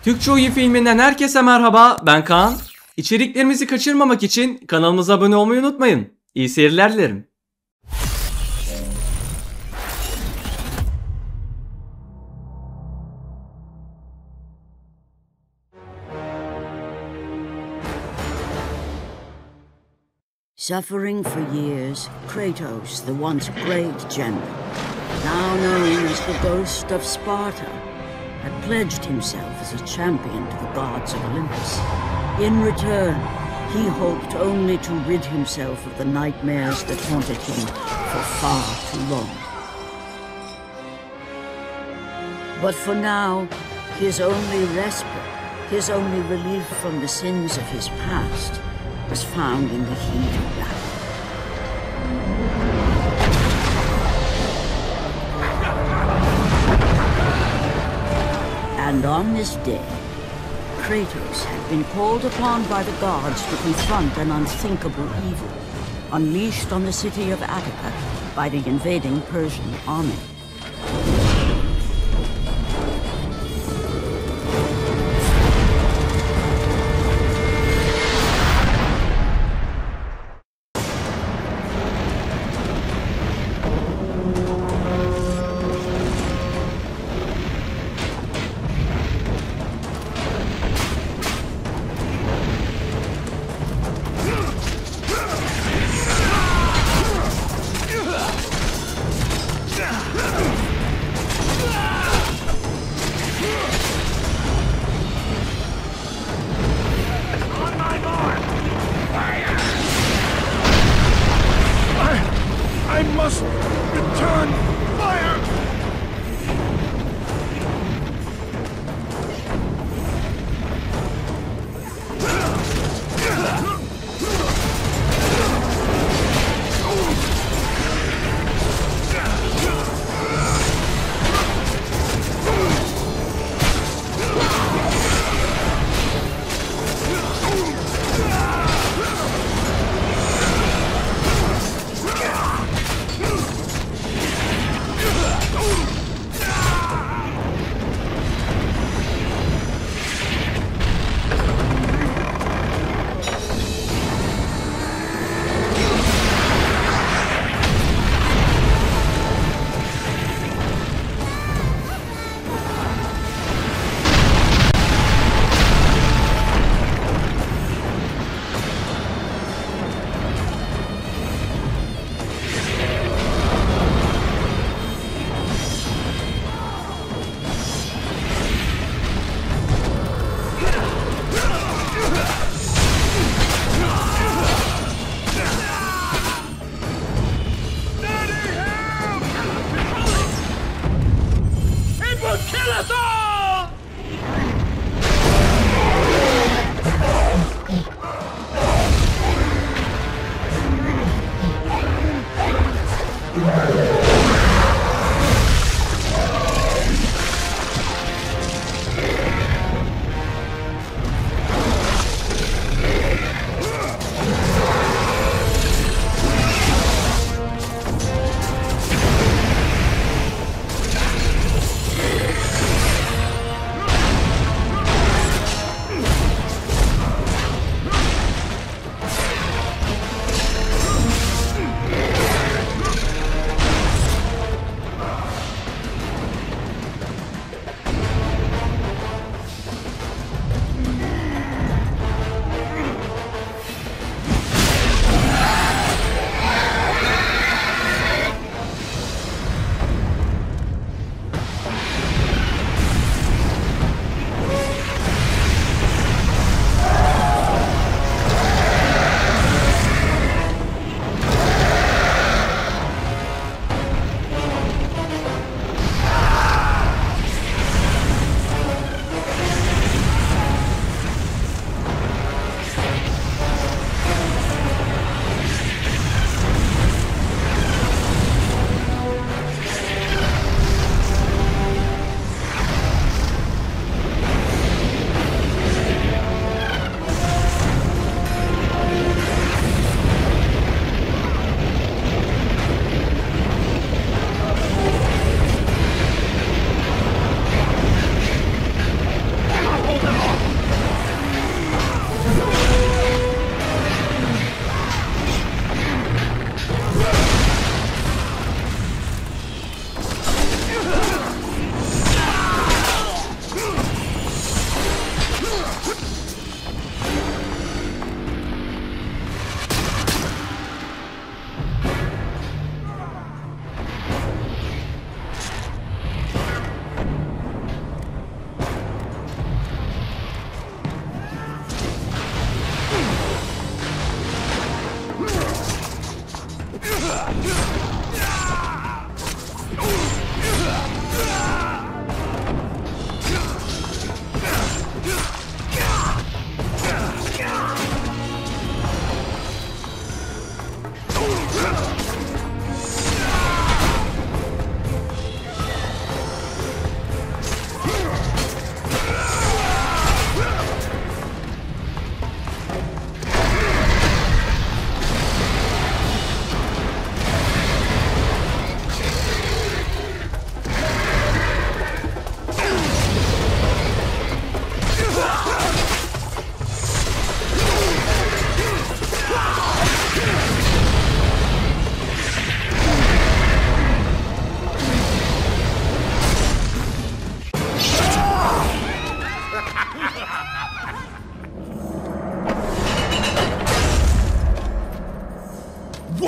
Türkçe Oyun filminden herkese merhaba, ben Kaan. İçeriklerimizi kaçırmamak için kanalımıza abone olmayı unutmayın. İyi seyirler dilerim. Suffering for years, Kratos, the once great general, now known as the Ghost of Sparta, had pledged himself as a champion to the gods of Olympus. In return, he hoped only to rid himself of the nightmares that haunted him for far too long. But for now, his only respite, his only relief from the sins of his past, was found in the heat of battle. And on this day, Kratos had been called upon by the gods to confront an unthinkable evil, unleashed on the city of Attica by the invading Persian army.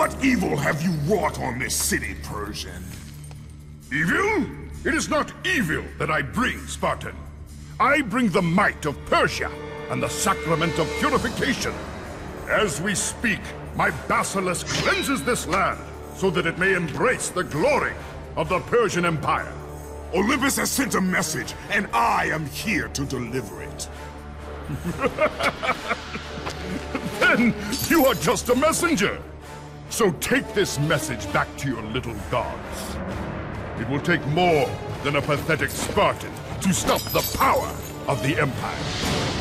What evil have you wrought on this city, Persian? Evil? It is not evil that I bring, Spartan. I bring the might of Persia and the sacrament of purification. As we speak, my basilisk cleanses this land so that it may embrace the glory of the Persian Empire. Olympus has sent a message, and I am here to deliver it. Then you are just a messenger. So take this message back to your little gods. It will take more than a pathetic Spartan to stop the power of the Empire.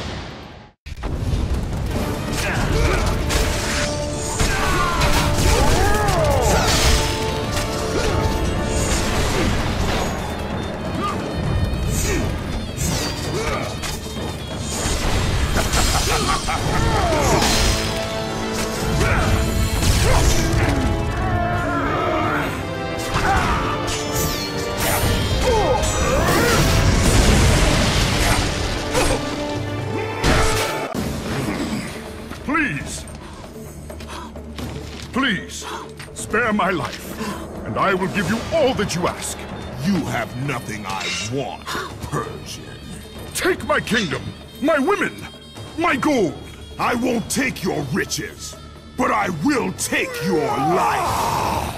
Please, spare my life, and I will give you all that you ask. You have nothing I want, Persian. Take my kingdom, my women, my gold. I won't take your riches, but I will take your life.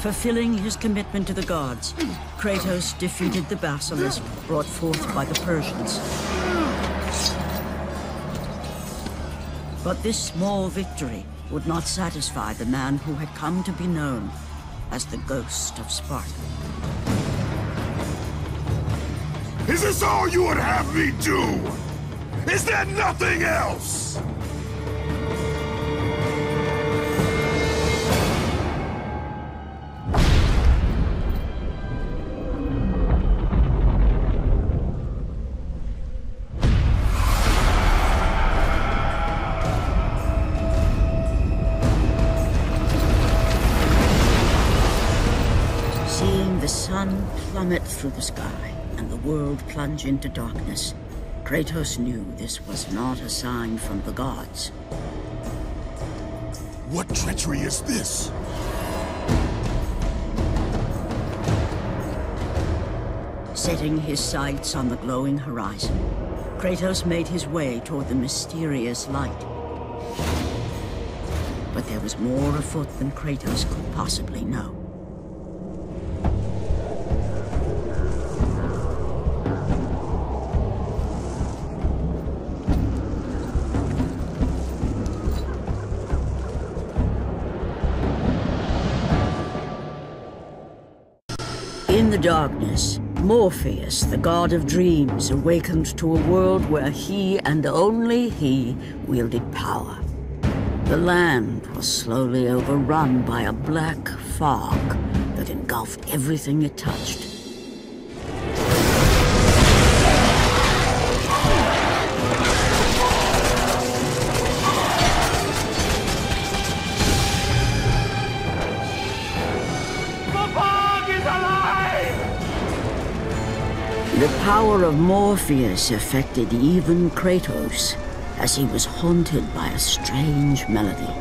Fulfilling his commitment to the gods, Kratos defeated the basilisk brought forth by the Persians. But this small victory would not satisfy the man who had come to be known as the Ghost of Sparta. Is this all you would have me do? Is there nothing else? Seeing the sun plummet through the sky and the world plunge into darkness, Kratos knew this was not a sign from the gods. What treachery is this? Setting his sights on the glowing horizon, Kratos made his way toward the mysterious light. But there was more afoot than Kratos could possibly know. In the darkness, Morpheus, the god of dreams, awakened to a world where he and only he wielded power. The land was slowly overrun by a black fog that engulfed everything it touched. The power of Morpheus affected even Kratos, as he was haunted by a strange melody.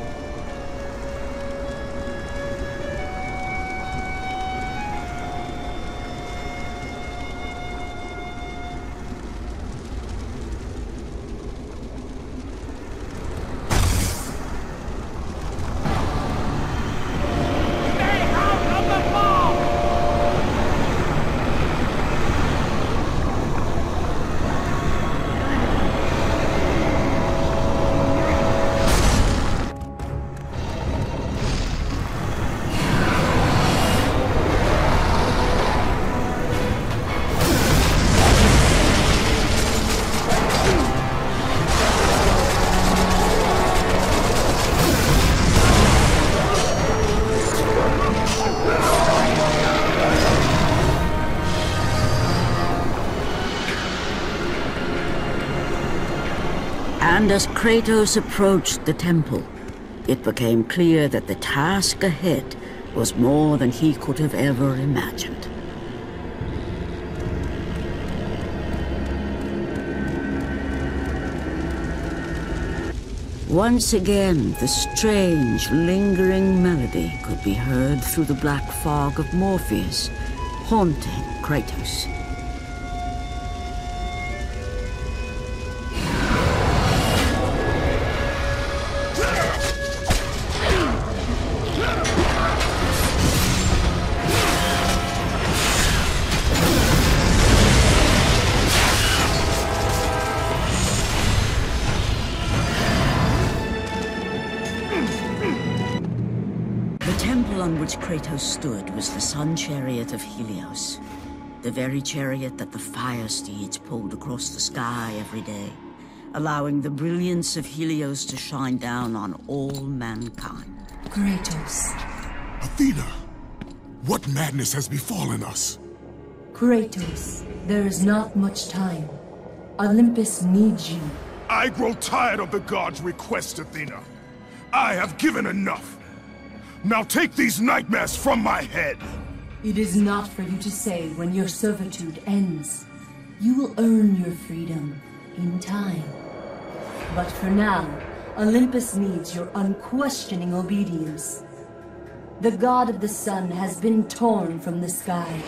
And as Kratos approached the temple, it became clear that the task ahead was more than he could have ever imagined. Once again, the strange, lingering melody could be heard through the black fog of Morpheus, haunting Kratos. On which Kratos stood was the sun chariot of Helios, the very chariot that the fire steeds pulled across the sky every day, allowing the brilliance of Helios to shine down on all mankind. Kratos. Athena, what madness has befallen us? Kratos, there is not much time. Olympus needs you. I grow tired of the gods' requests, Athena. I have given enough. Now take these nightmares from my head! It is not for you to say when your servitude ends. You will earn your freedom in time. But for now, Olympus needs your unquestioning obedience. The god of the sun has been torn from the sky.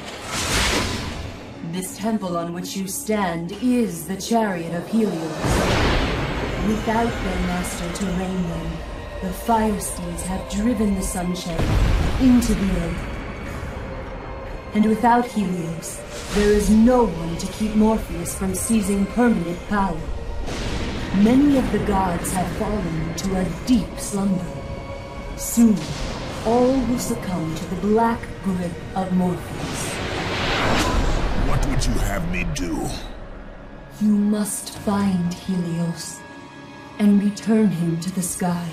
This temple on which you stand is the chariot of Helios. Without their master to reign them, the fire steeds have driven the sun chariot into the earth, And without Helios, there is no one to keep Morpheus from seizing permanent power. Many of the gods have fallen to a deep slumber. Soon, all will succumb to the black grip of Morpheus. What would you have me do? You must find Helios and return him to the sky,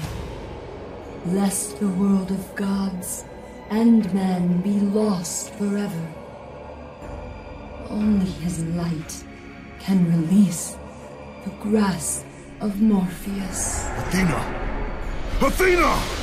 lest the world of gods and man be lost forever. Only his light can release the grasp of Morpheus. Athena! Athena!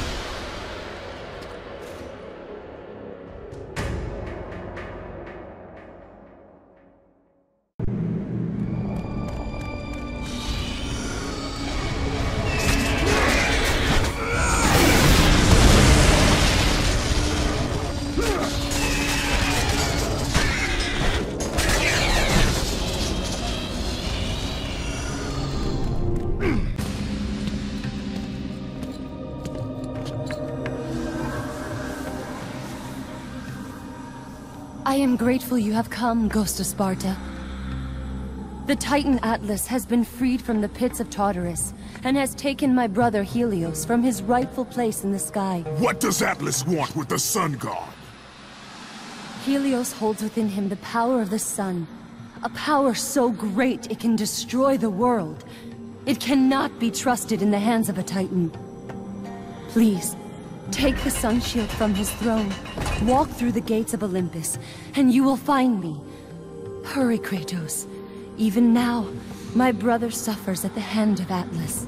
I am grateful you have come, Ghost of Sparta. The Titan Atlas has been freed from the pits of Tartarus, and has taken my brother Helios from his rightful place in the sky. What does Atlas want with the Sun God? Helios holds within him the power of the sun, a power so great it can destroy the world. It cannot be trusted in the hands of a Titan. Please, take the sun shield from his throne, walk through the gates of Olympus, and you will find me. Hurry, Kratos. Even now, my brother suffers at the hand of Atlas.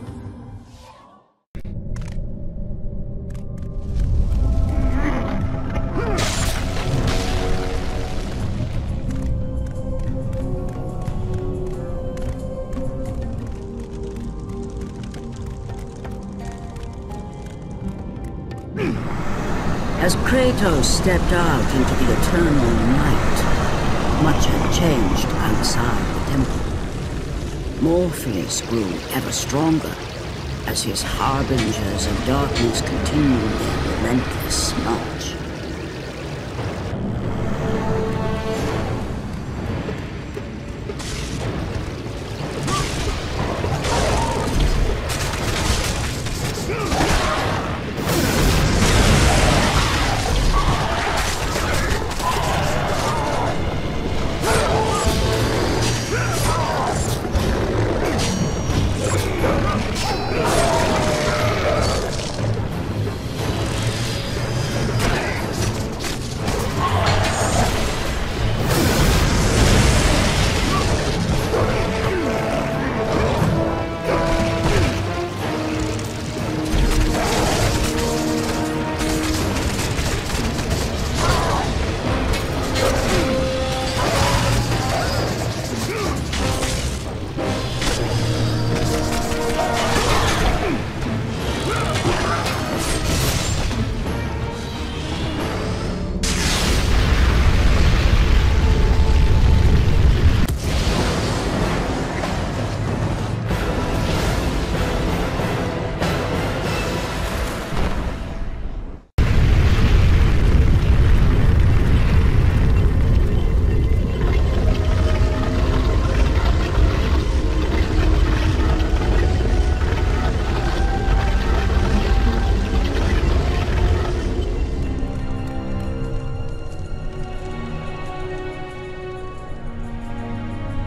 As Kratos stepped out into the eternal night, much had changed outside the temple. Morpheus grew ever stronger as his harbingers of darkness continued their relentless march.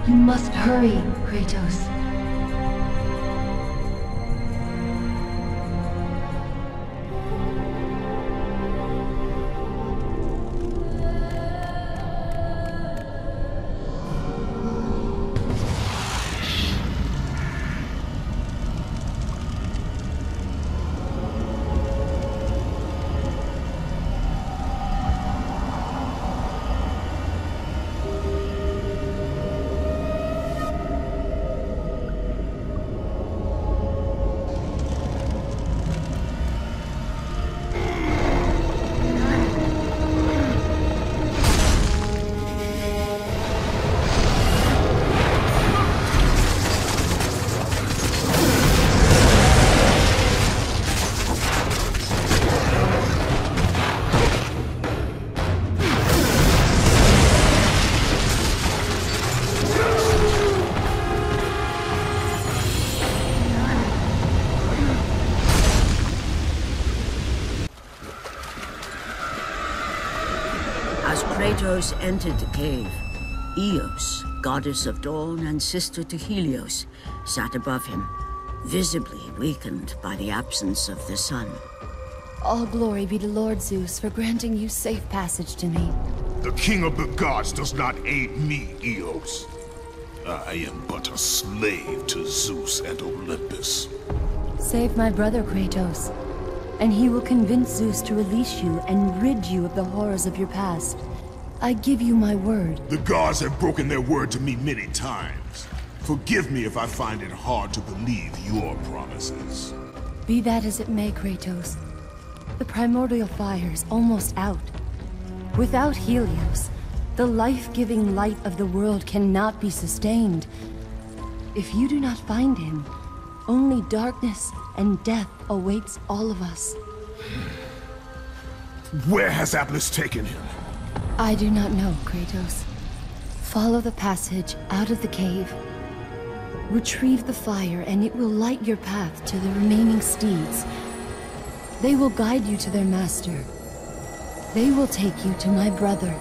You must hurry, Kratos. Kratos entered the cave. Eos, goddess of dawn and sister to Helios, sat above him, visibly weakened by the absence of the sun. All glory be to Lord Zeus for granting you safe passage to me. The king of the gods does not aid me, Eos. I am but a slave to Zeus and Olympus. Save my brother Kratos, and he will convince Zeus to release you and rid you of the horrors of your past. I give you my word. The gods have broken their word to me many times. Forgive me if I find it hard to believe your promises. Be that as it may, Kratos. The primordial fire is almost out. Without Helios, the life-giving light of the world cannot be sustained. If you do not find him, only darkness and death awaits all of us. Where has Atlas taken him? I do not know, Kratos. Follow the passage out of the cave. Retrieve the fire and it will light your path to the remaining steeds. They will guide you to their master. They will take you to my brother.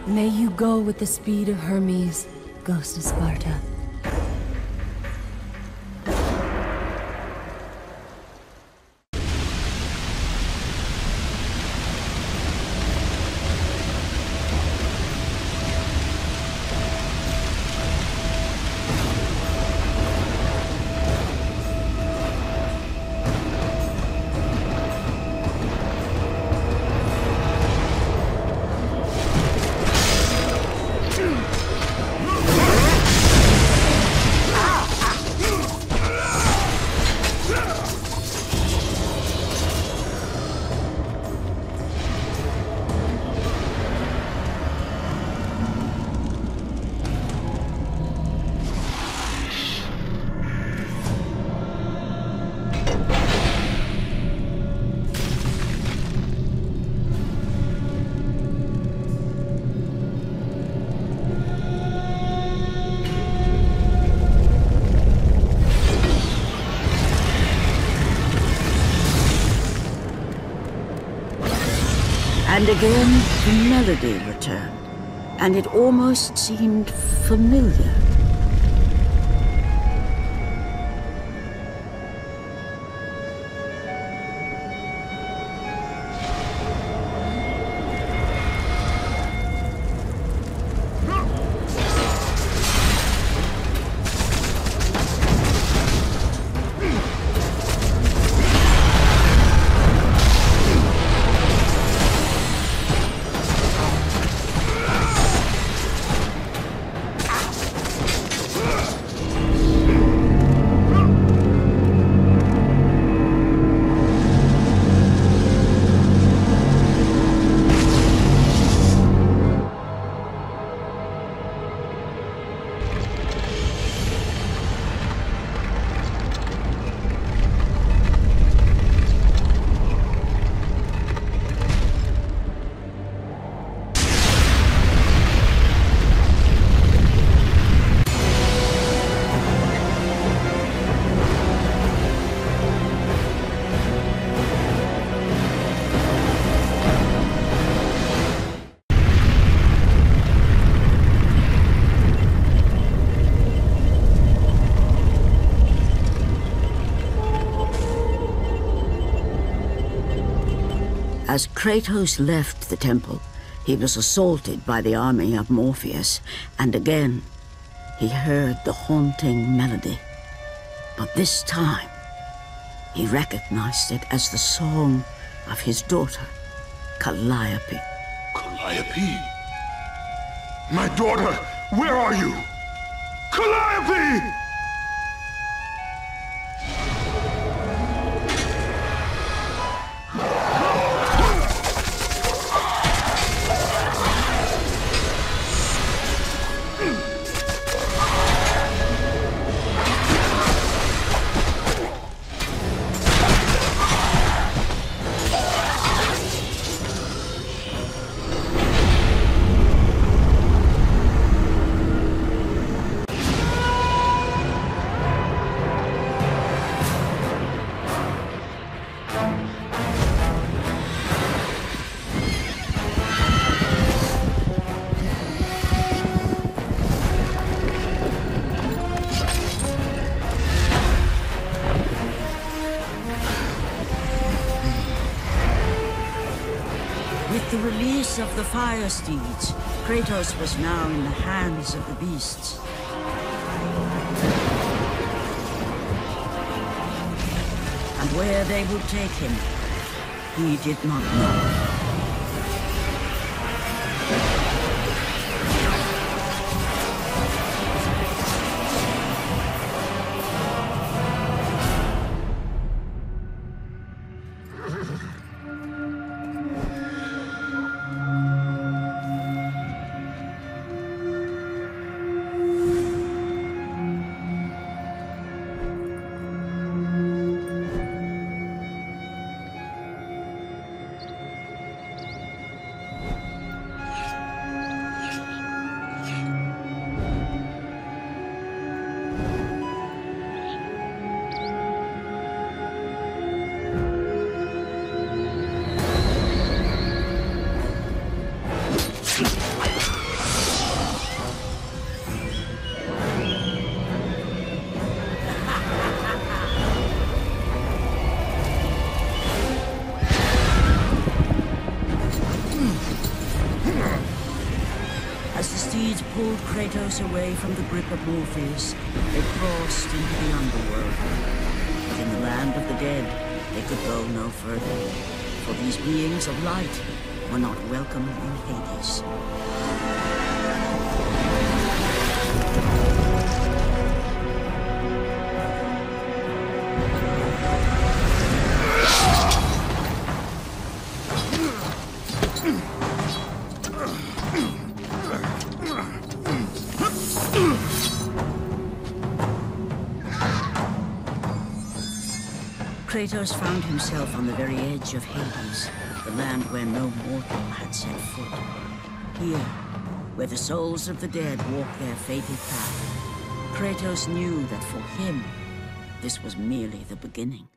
May you go with the speed of Hermes, ghost of Sparta. And again, the melody returned, and it almost seemed familiar. As Kratos left the temple, he was assaulted by the army of Morpheus, and again he heard the haunting melody. But this time, he recognized it as the song of his daughter, Calliope. Calliope? My daughter, where are you? Calliope! the release of the fire steeds, Kratos was now in the hands of the beasts. And where they would take him, he did not know. Pulled Kratos away from the grip of Morpheus, they crossed into the underworld. But in the land of the dead, they could go no further, for these beings of light were not welcome in Hades. Kratos found himself on the very edge of Hades, the land where no mortal had set foot. Here, where the souls of the dead walk their fated path, Kratos knew that for him, this was merely the beginning.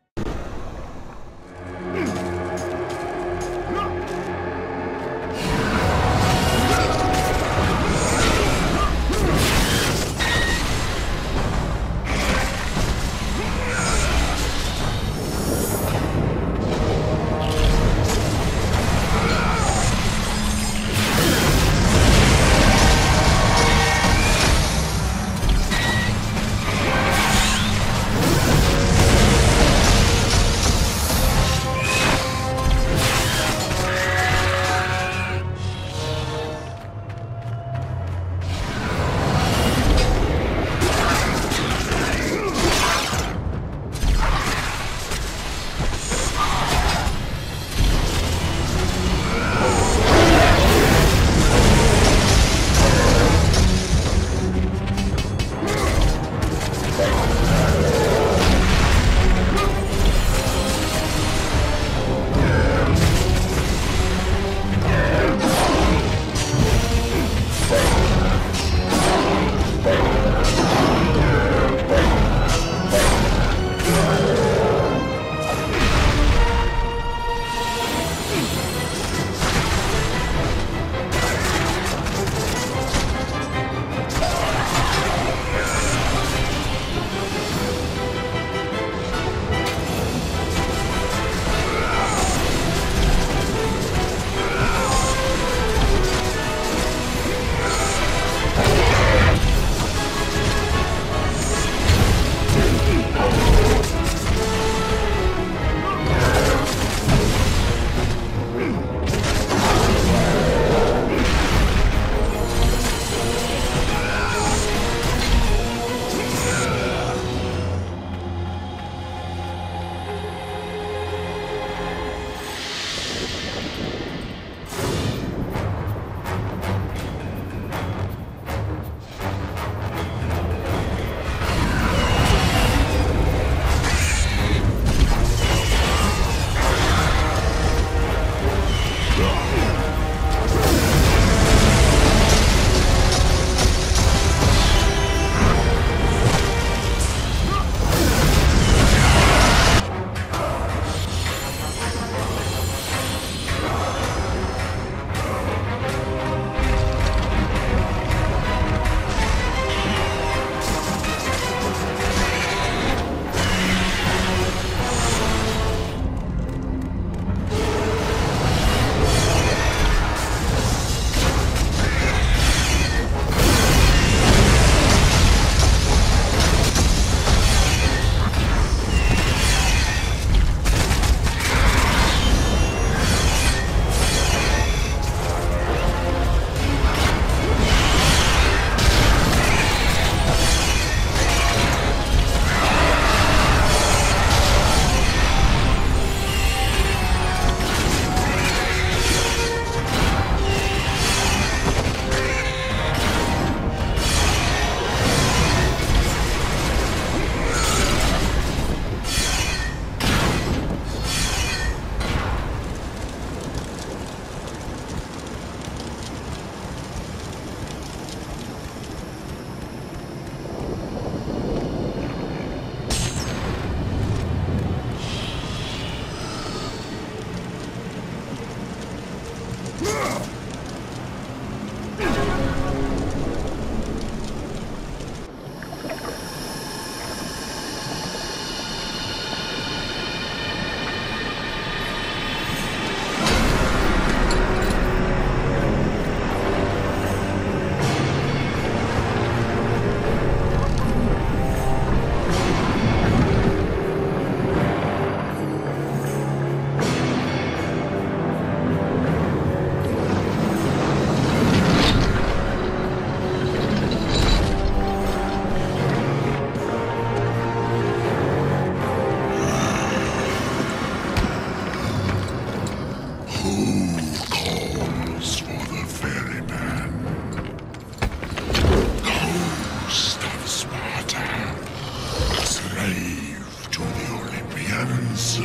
hands.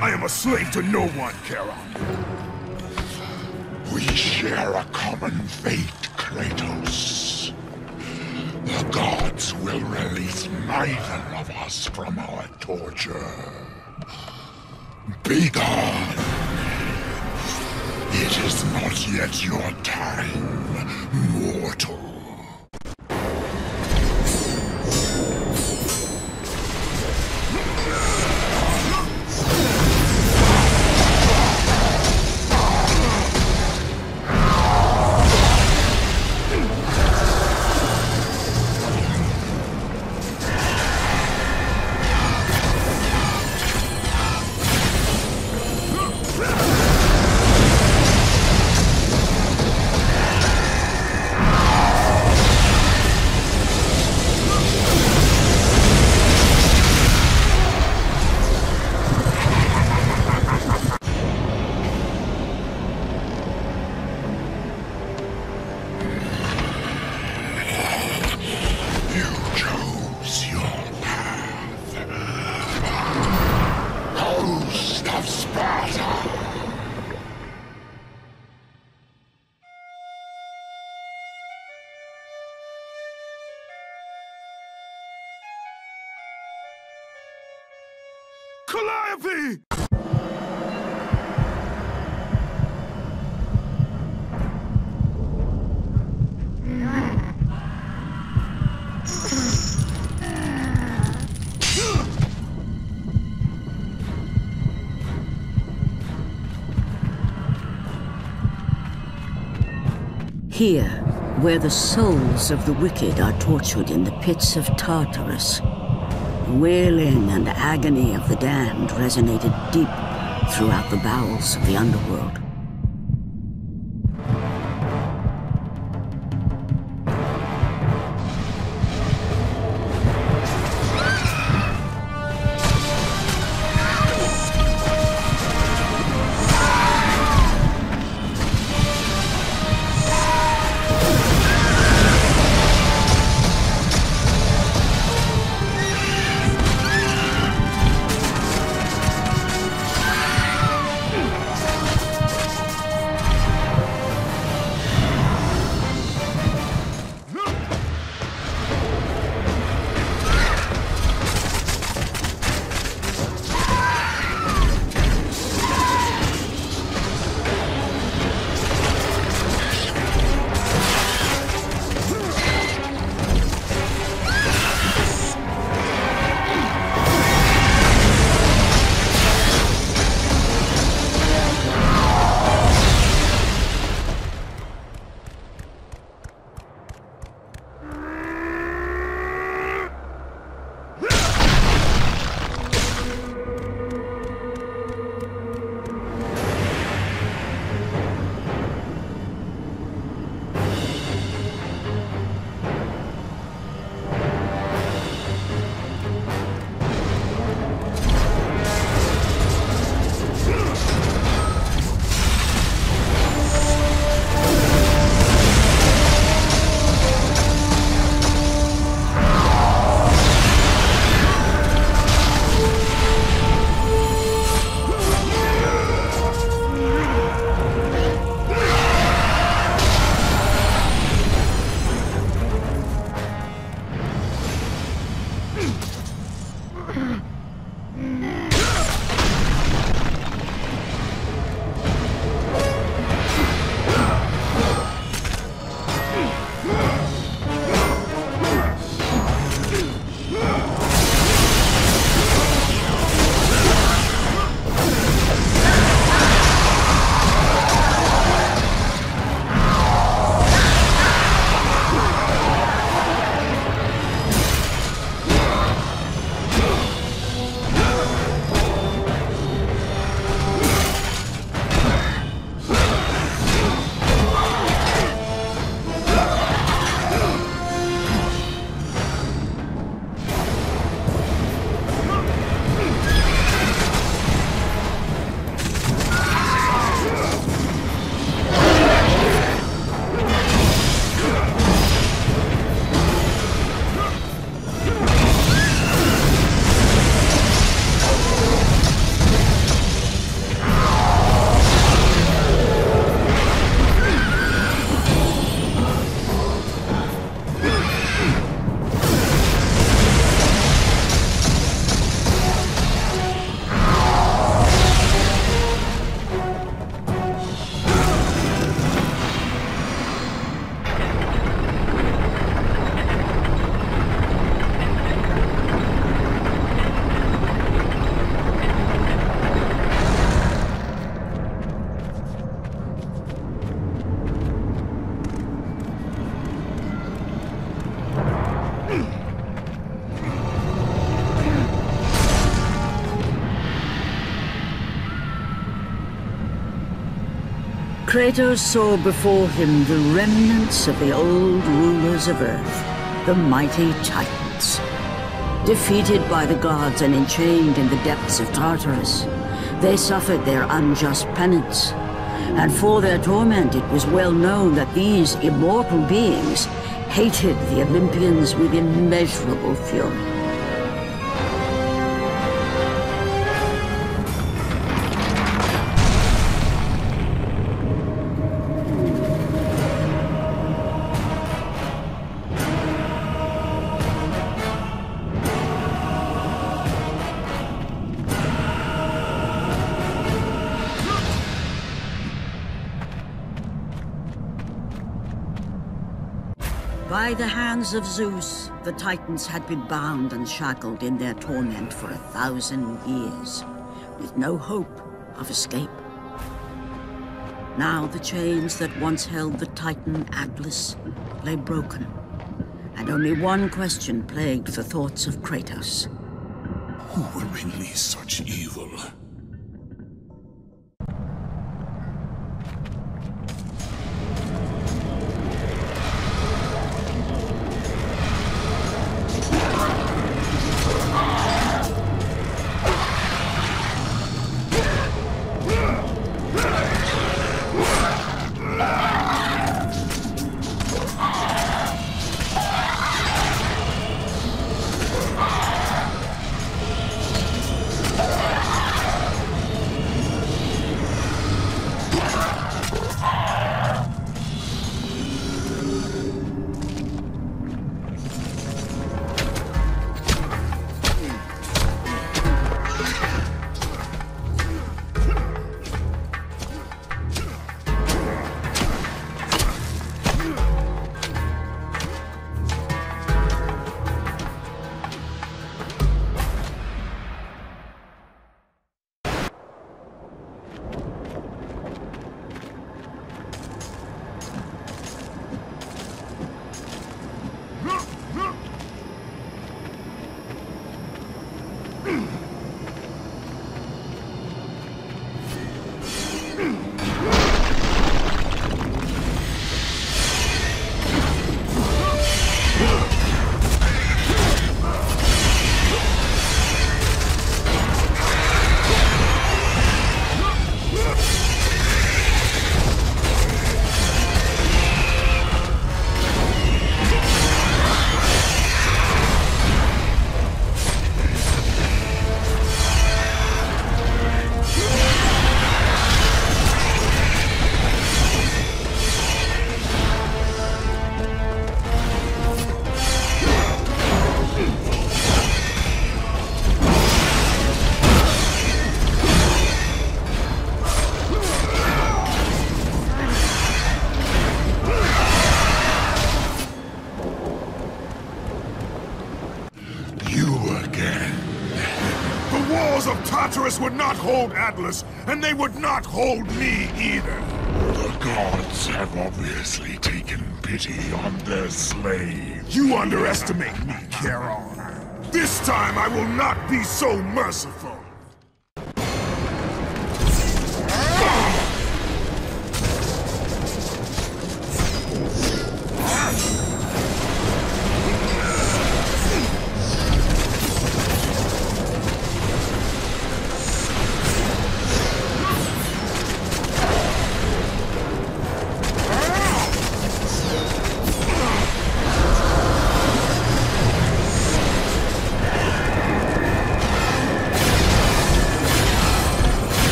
I am a slave to no one, Charon. We share a common fate, Kratos. The gods will release neither of us from our torture. Be gone. It is not yet your time, mortal. Calliope! Here, where the souls of the wicked are tortured in the pits of Tartarus, the wailing and agony of the damned resonated deep throughout the bowels of the underworld. Kratos saw before him the remnants of the old rulers of Earth, the mighty Titans. Defeated by the gods and enchained in the depths of Tartarus, they suffered their unjust penance. And for their torment it was well known that these immortal beings hated the Olympians with immeasurable fury. By the hands of Zeus, the Titans had been bound and shackled in their torment for 1,000 years, with no hope of escape. Now the chains that once held the Titan Atlas lay broken, and only one question plagued the thoughts of Kratos. Who would release such evil? Tartarus would not hold Atlas, and they would not hold me either. The gods have obviously taken pity on their slave. You underestimate me, Charon. This time I will not be so merciful.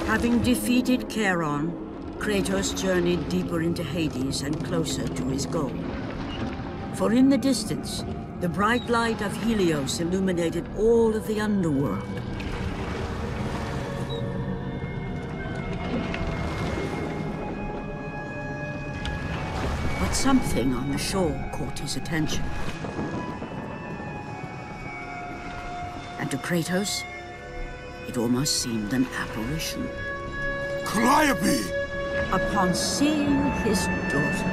Having defeated Charon, Kratos journeyed deeper into Hades and closer to his goal. For in the distance, the bright light of Helios illuminated all of the underworld. But something on the shore caught his attention. And to Kratos, it almost seemed an apparition. Calliope! Upon seeing his daughter,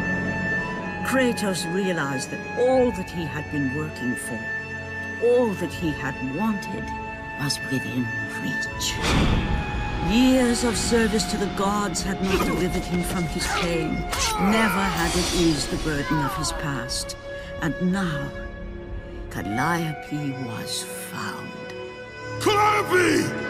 Kratos realized that all that he had been working for, all that he had wanted, was within reach. Years of service to the gods had not delivered him from his pain, never had it eased the burden of his past. And now, Calliope was found. Calliope!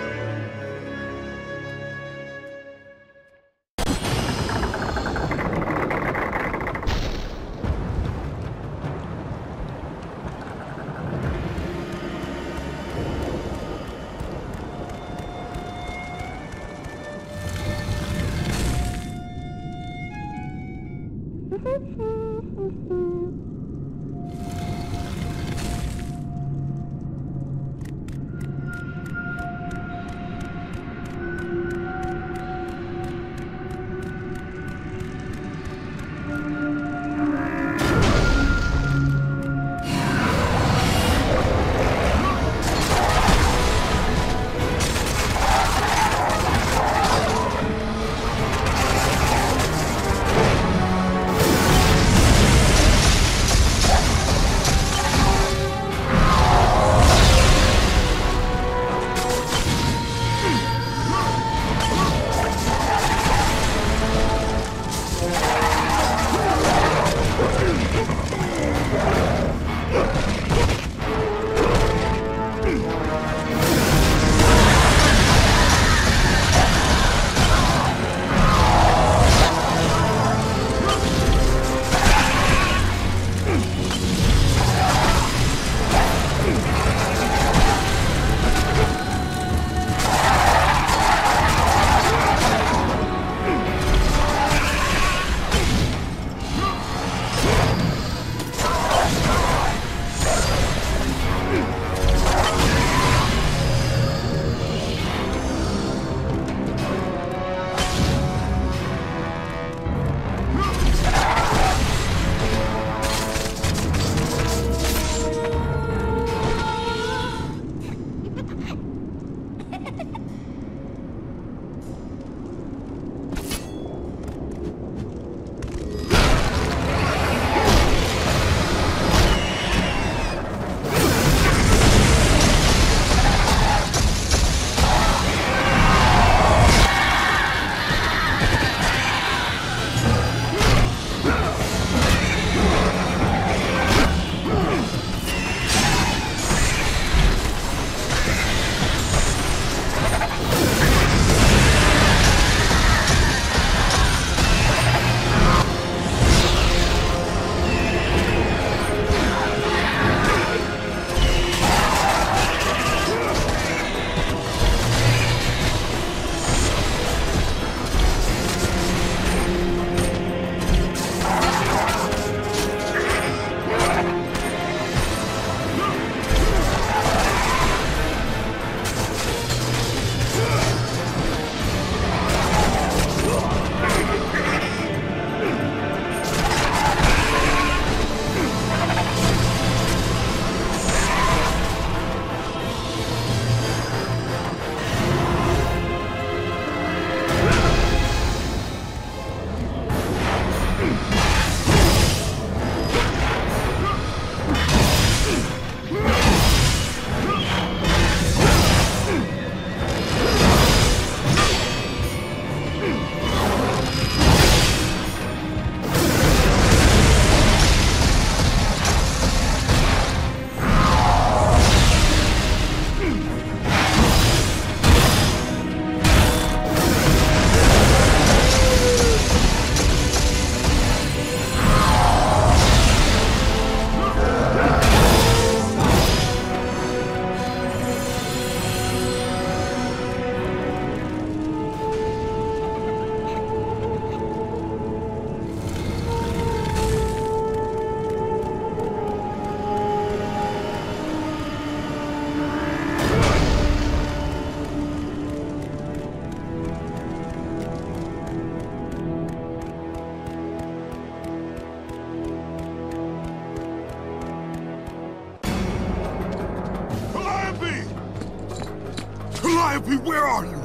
where are you?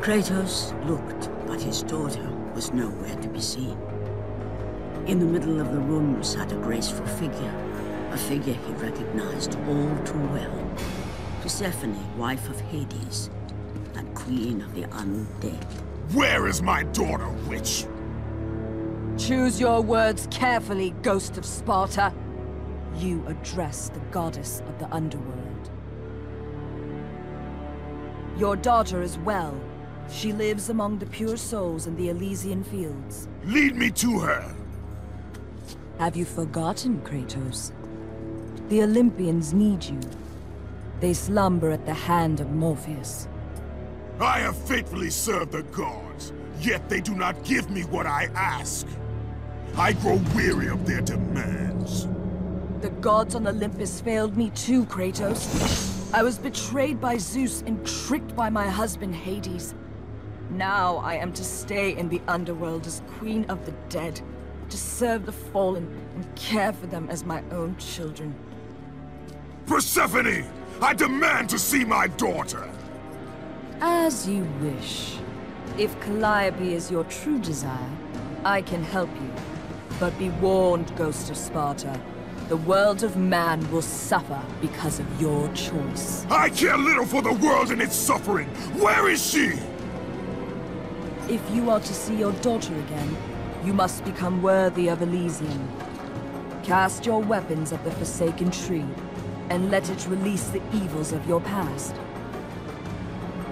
Kratos looked, but his daughter was nowhere to be seen. In the middle of the room sat a graceful figure, a figure he recognized all too well. Persephone, wife of Hades, and queen of the undead. Where is my daughter, witch? Choose your words carefully, Ghost of Sparta. You address the goddess of the underworld. Your daughter is well. She lives among the pure souls in the Elysian fields. Lead me to her. Have you forgotten, Kratos? The Olympians need you. They slumber at the hand of Morpheus. I have faithfully served the gods, yet they do not give me what I ask. I grow weary of their demands. The gods on Olympus failed me too, Kratos. I was betrayed by Zeus and tricked by my husband Hades. Now I am to stay in the underworld as Queen of the Dead, to serve the fallen and care for them as my own children. Persephone! I demand to see my daughter! As you wish. If Calliope is your true desire, I can help you. But be warned, Ghost of Sparta. The world of man will suffer because of your choice. I care little for the world and its suffering! Where is she? If you are to see your daughter again, you must become worthy of Elysium. Cast your weapons at the Forsaken Tree, and let it release the evils of your past.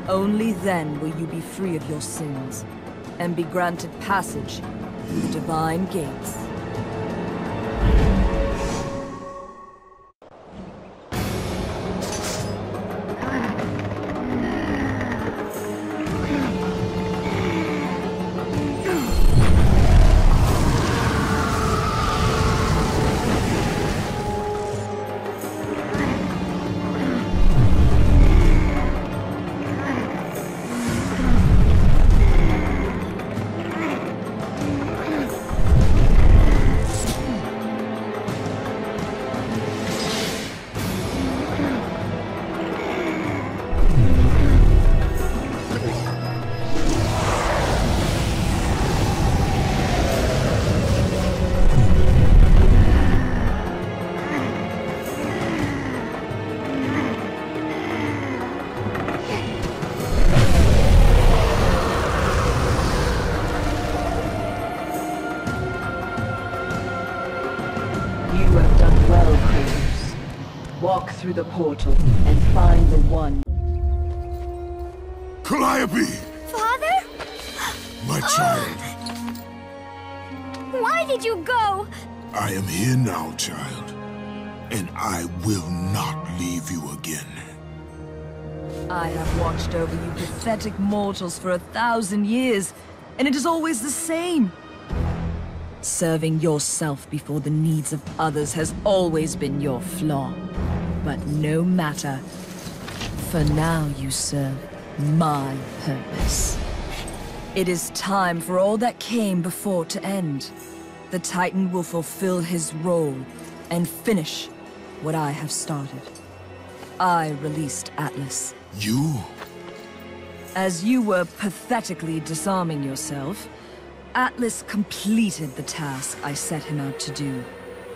Only then will you be free of your sins, and be granted passage through the divine gates. Walk through the portal and find the one. Calliope! Father? My child. Why did you go? I am here now, child. And I will not leave you again. I have watched over you pathetic mortals for 1,000 years, and it is always the same. Serving yourself before the needs of others has always been your flaw. But no matter. For now you serve my purpose. It is time for all that came before to end. The Titan will fulfill his role and finish what I have started. I released Atlas. You? As you were pathetically disarming yourself, Atlas completed the task I set him out to do.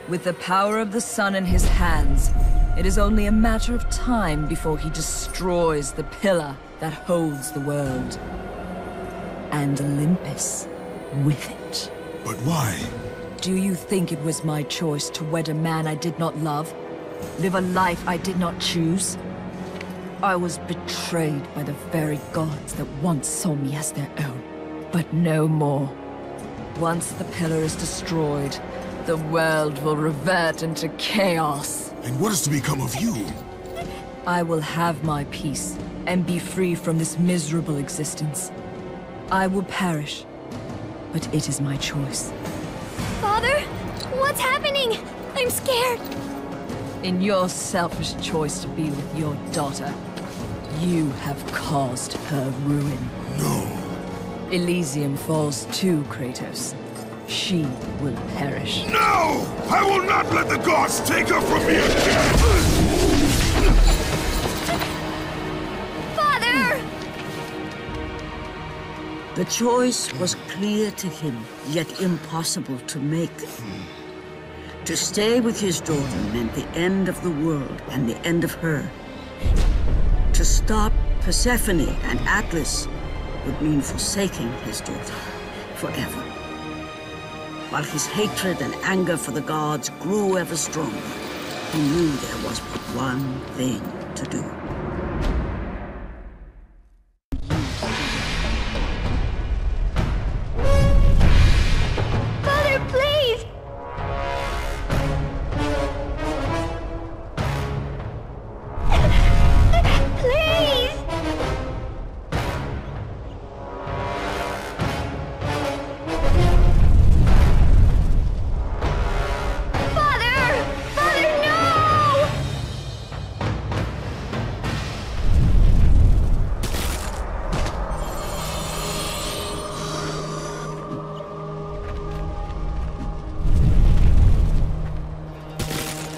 With the power of the sun in his hands, it is only a matter of time before he destroys the pillar that holds the world. And Olympus with it. But why? Do you think it was my choice to wed a man I did not love? Live a life I did not choose? I was betrayed by the very gods that once saw me as their own, but no more. Once the pillar is destroyed, the world will revert into chaos. And what is to become of you? I will have my peace and be free from this miserable existence. I will perish, but it is my choice. Father? What's happening? I'm scared. In your selfish choice to be with your daughter, you have caused her ruin. No. Elysium falls too, Kratos. She will perish. No! I will not let the gods take her from me again! The choice was clear to him, yet impossible to make. To stay with his daughter meant the end of the world and the end of her. To stop Persephone and Atlas would mean forsaking his daughter forever. While his hatred and anger for the gods grew ever stronger, he knew there was but one thing to do. Father, please! Please! Father! Father, no!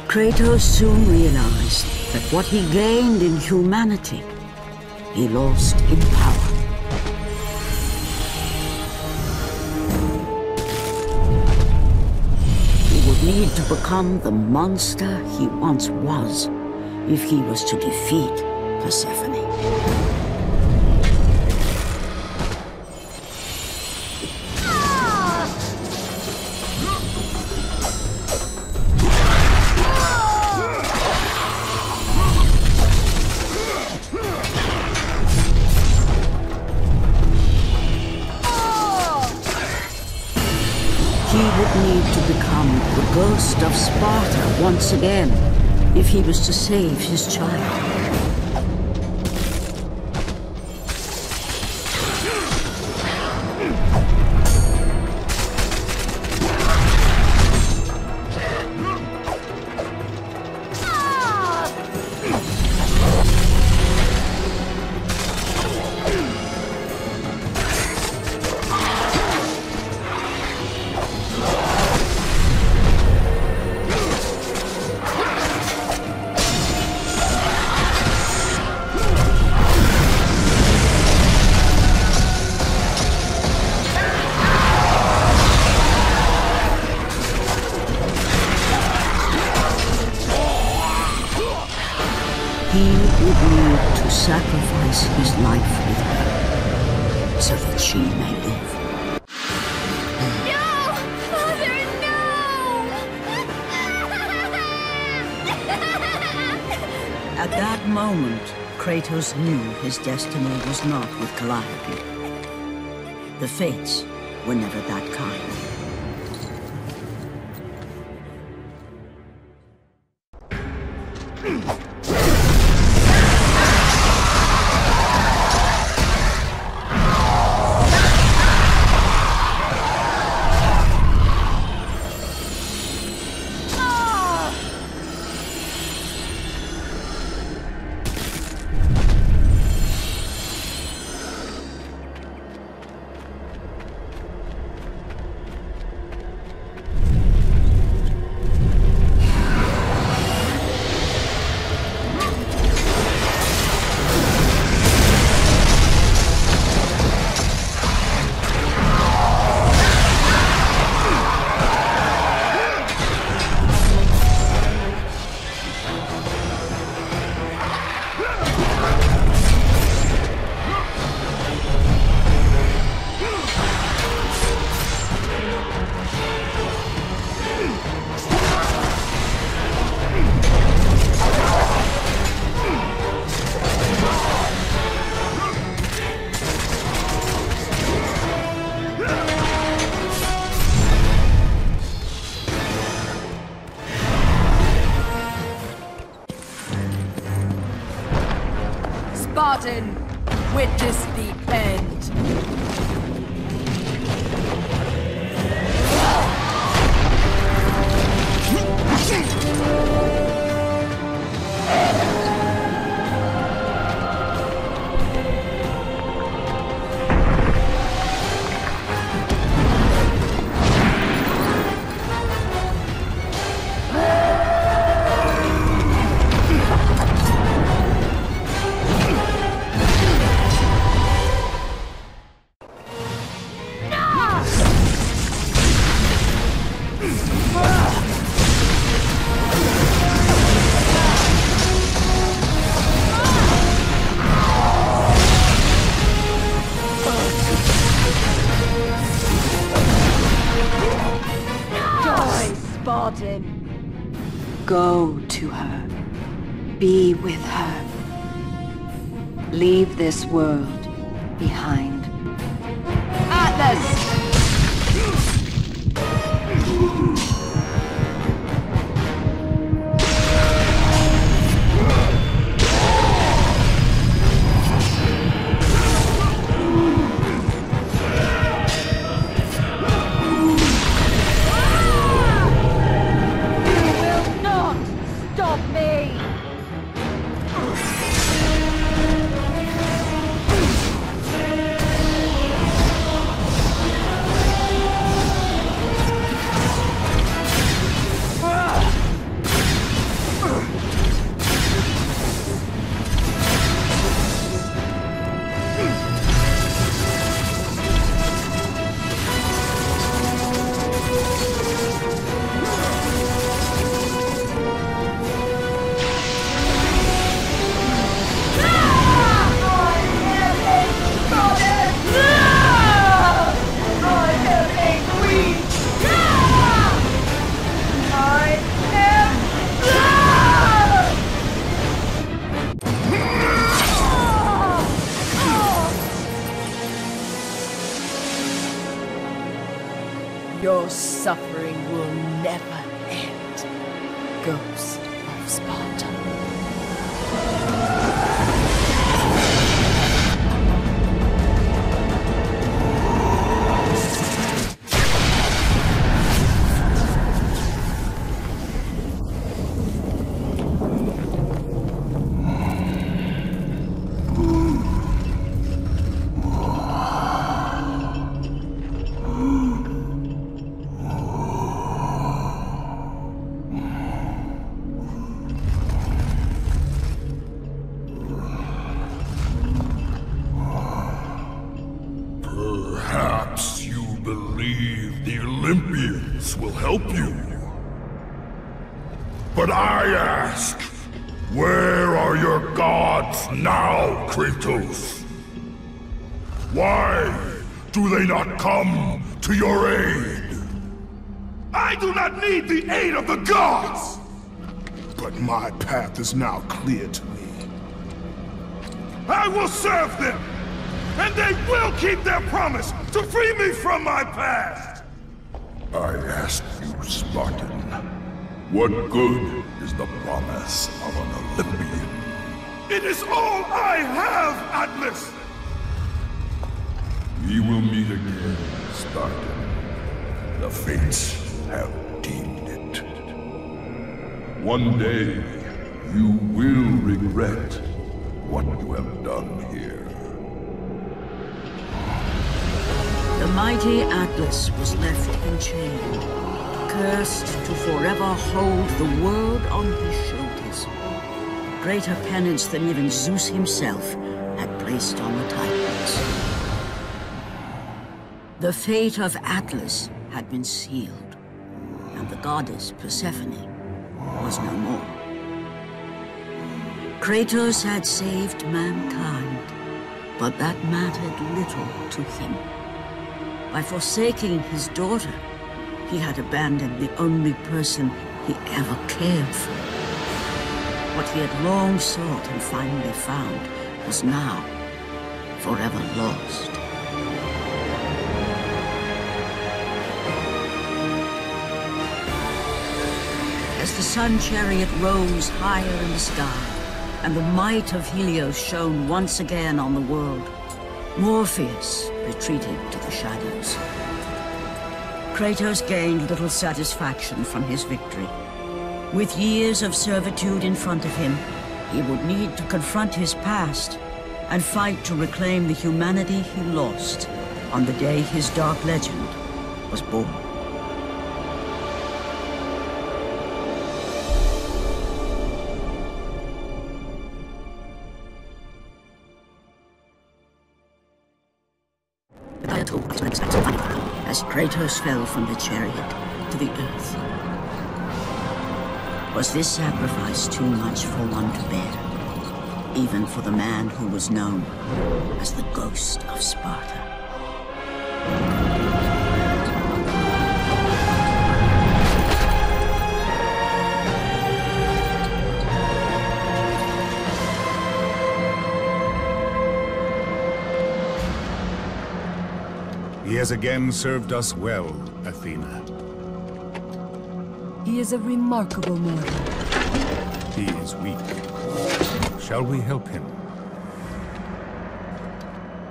Kratos soon realized that what he gained in humanity, he lost in power. He would need to become the monster he once was if he was to defeat Persephone. He would need to become the ghost of Sparta once again if he was to save his child. He would need to sacrifice his life with her so that she may live. No! Father, no! At that moment, Kratos knew his destiny was not with Calliope. The fates were never that kind. Spartan, witness the end. Spartan. Go to her. Be with her. Leave this world behind. Atlas! Your suffering will never end, Ghost of Sparta. Perhaps you believe the Olympians will help you. But I ask, where are your gods now, Kratos? Why do they not come to your aid? I do not need the aid of the gods! But my path is now clear to me. I will serve them! And they will keep their promise to free me from my past! I ask you, Spartan, what good is the promise of an Olympian? It is all I have, Atlas! We will meet again, Spartan. The fates have deemed it. One day, you will regret what you have done here. The mighty Atlas was left enchained, cursed to forever hold the world on his shoulders. Greater penance than even Zeus himself had placed on the Titans. The fate of Atlas had been sealed, and the goddess Persephone was no more. Kratos had saved mankind, but that mattered little to him. By forsaking his daughter, he had abandoned the only person he ever cared for. What he had long sought and finally found was now forever lost. As the sun chariot rose higher in the sky, and the might of Helios shone once again on the world, Morpheus retreated to the shadows. Kratos gained little satisfaction from his victory. With years of servitude in front of him, he would need to confront his past and fight to reclaim the humanity he lost on the day his dark legend was born. As Kratos fell from the chariot to the earth. Was this sacrifice too much for one to bear, even for the man who was known as the Ghost of Sparta? He has again served us well, Athena. He is a remarkable mortal. He is weak. Shall we help him?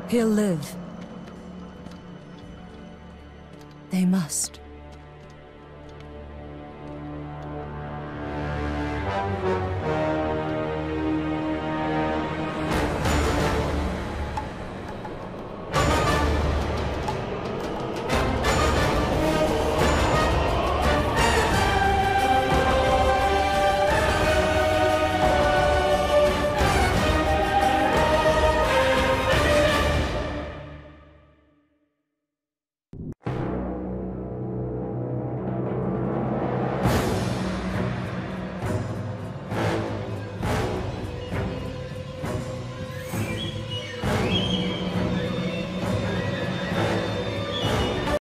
He'll live. They must.